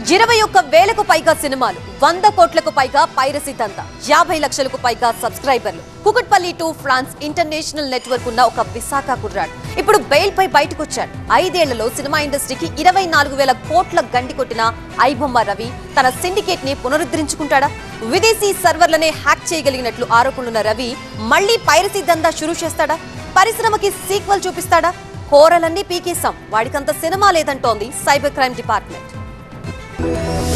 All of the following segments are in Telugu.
21,000కు పైగా సినిమాలు, 100 కోట్లకు పైగా పైరసీ దంతా, 50 లక్షలకు పైగా సబ్స్క్రైబర్లు. Kukatpally to France international network ఉన్న ఒక విశాఖ కుర్రాడు ఇప్పుడు బెయిల్ పై బయటకొచ్చాడు. 5 ఏళ్లలో సినిమా ఇండస్ట్రీకి 24,000 కోట్ల గండి కొట్టిన ఐబొమ్మ రవి తన సిండికేట్ ని పునరుద్ధరించుకుంటాడా? విదేశీ సర్వర్లనే హ్యాక్ చేయగలిగినట్లు ఆరోపణలున్న రవి మళ్లీ పైరసీ దందా షురూ చేస్తాడా? పరిశ్రమకి సీక్వెల్ చూపిస్తాడా? కోరలన్నీ పీకేశాం, వాడికంత సినిమా లేదంటోంది cyber crime department.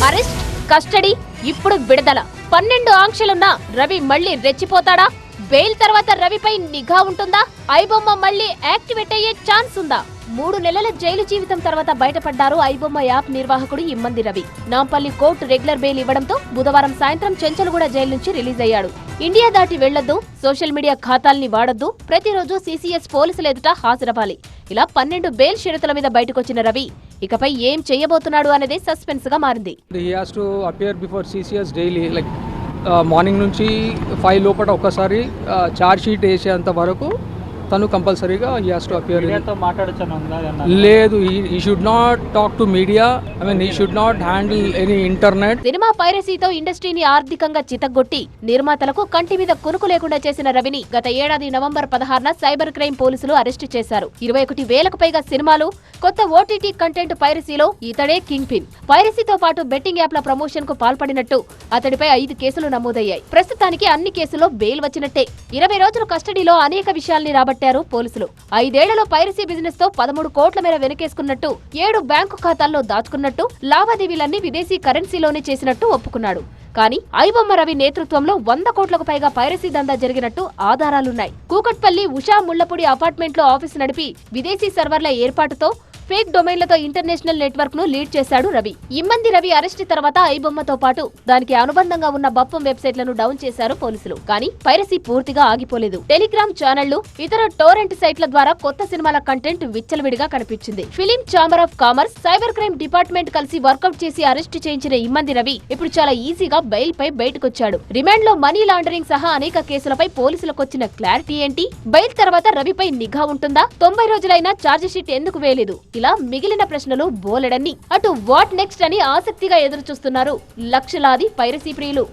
Arrest, custody, ఇప్పుడు విడుదల. 12 ఆంక్షలున్న రవి మళ్లీ రెచ్చిపోతాడా? బెయిల్ తర్వాత రవిపై నిఘా ఉంటుందా? ఐబొమ్మ మళ్లీ యాక్టివేట్ అయ్యే ఛాన్స్ ఉందా? 3 నెలల జైలు జీవితం తర్వాత బయటపడ్డారు ఐబొమ్మ యాప్ నిర్వాహకుడు Immadi Ravi. Nampally court regular bail ఇవ్వడంతో బుధవారం సాయంత్రం చెంచల్గూడ జైలు నుంచి రిలీజ్ అయ్యాడు. ఇండియా దాటి వెళ్లొద్దు, సోషల్ మీడియా ఖాతాల్ని వాడొద్దు, ప్రతిరోజు సీసీఎస్ పోలీసుల ఎదుట హాజరవ్వాలి. ఇలా 12 బెయిల్ షరతుల మీద బయటకొచ్చిన రవి ఇకపై ఏం చేయబోతున్నాడు అనేది సస్పెన్స్ గా మారింది. మార్నింగ్ నుంచి 5 లోపల ఒక్కసారి చార్జ్ షీట్ వేసేంత వరకు తను కంపల్సరీగా హీ హాస్ టు అపియర్. లేదు, he should not talk to media. I mean he should not handle any internet. సినిమా పైరసీతో ఇండస్ట్రీని ఆర్థికంగా చితగ్గొట్టి నిర్మాతలకు కంటి మీద కునుకు లేకుండా చేసిన రవిని గత ఏడాది నవంబర్ 16న సైబర్ క్రైమ్ పోలీసులు అరెస్టు చేశారు. 21,000కు పైగా సినిమాలు, కొత్త ఓటీటీ కంటెంట్ పైరసీలో ఇతడే కింగ్ పిన్. పైరసీతో పాటు బెట్టింగ్ యాప్ల ప్రమోషన్ కు పాల్పడినట్టు అతడిపై 5 కేసులు నమోదయ్యాయి. ప్రస్తుతానికి అన్ని కేసుల్లో బెయిల్ వచ్చినట్టే. 20 రోజుల కస్టడీలో అనేక విషయాల్ని రాబట్టారు పోలీసులు. 5 ఏళ్లలో పైరసీ బిజినెస్ తో 13 కోట్ల మేర వెనకేసుకున్నట్టు, 7 బ్యాంకు ఖాతాల్లో దాచుకున్నట్టు, లావాదేవీలన్నీ విదేశీ కరెన్సీలోనే చేసినట్టు ఒప్పుకున్నాడు. కానీ ఐబొమ్మ రవి నేతృత్వంలో 100 కోట్లకు పైగా పైరసీ దందా జరిగినట్టు ఆధారాలున్నాయి. కూకట్పల్లి ఉషా ముళ్లపూడి అపార్ట్మెంట్లో ఆఫీసు నడిపి విదేశీ సర్వర్ల ఏర్పాటుతో ఫేక్ డొమైన్లతో ఇంటర్నేషనల్ నెట్వర్క్ ను లీడ్ చేశాడు రవి. ఇమ్మంది రవి అరెస్ట్ తర్వాత ఐబొమ్మతో పాటు దానికి అనుబంధంగా ఉన్న బప్పం వెబ్సైట్లను డౌన్ చేశారు పోలీసులు. కానీ పైరసీ పూర్తిగా ఆగిపోలేదు. టెలిగ్రామ్ ఛానళ్లు, ఇతర టోరెంట్ సైట్ల ద్వారా కొత్త సినిమాల కంటెంట్ విచ్చలవిడిగా కనిపించింది. Film chamber of commerce, cyber crime department కలిసి వర్కౌట్ చేసి అరెస్ట్ చేయించిన ఇమ్మంది రవి ఇప్పుడు చాలా ఈజీగా బెయిల్ పై బయటకొచ్చాడు. రిమాండ్ లో మనీ లాండరింగ్ సహా అనేక కేసులపై పోలీసులకు వచ్చిన క్లారిటీ ఏంటి? బెయిల్ తర్వాత రవిపై నిఘా ఉంటుందా? 90 రోజులైనా ఛార్జిషీట్ ఎందుకు వేయలేదు? ఇలా మిగిలిన ప్రశ్నలు బోలెడన్ని. అటు వాట్ నెక్స్ట్ అని ఆసక్తిగా ఎదురుచూస్తున్నారు లక్షలాది పైరసీ ప్రియులు.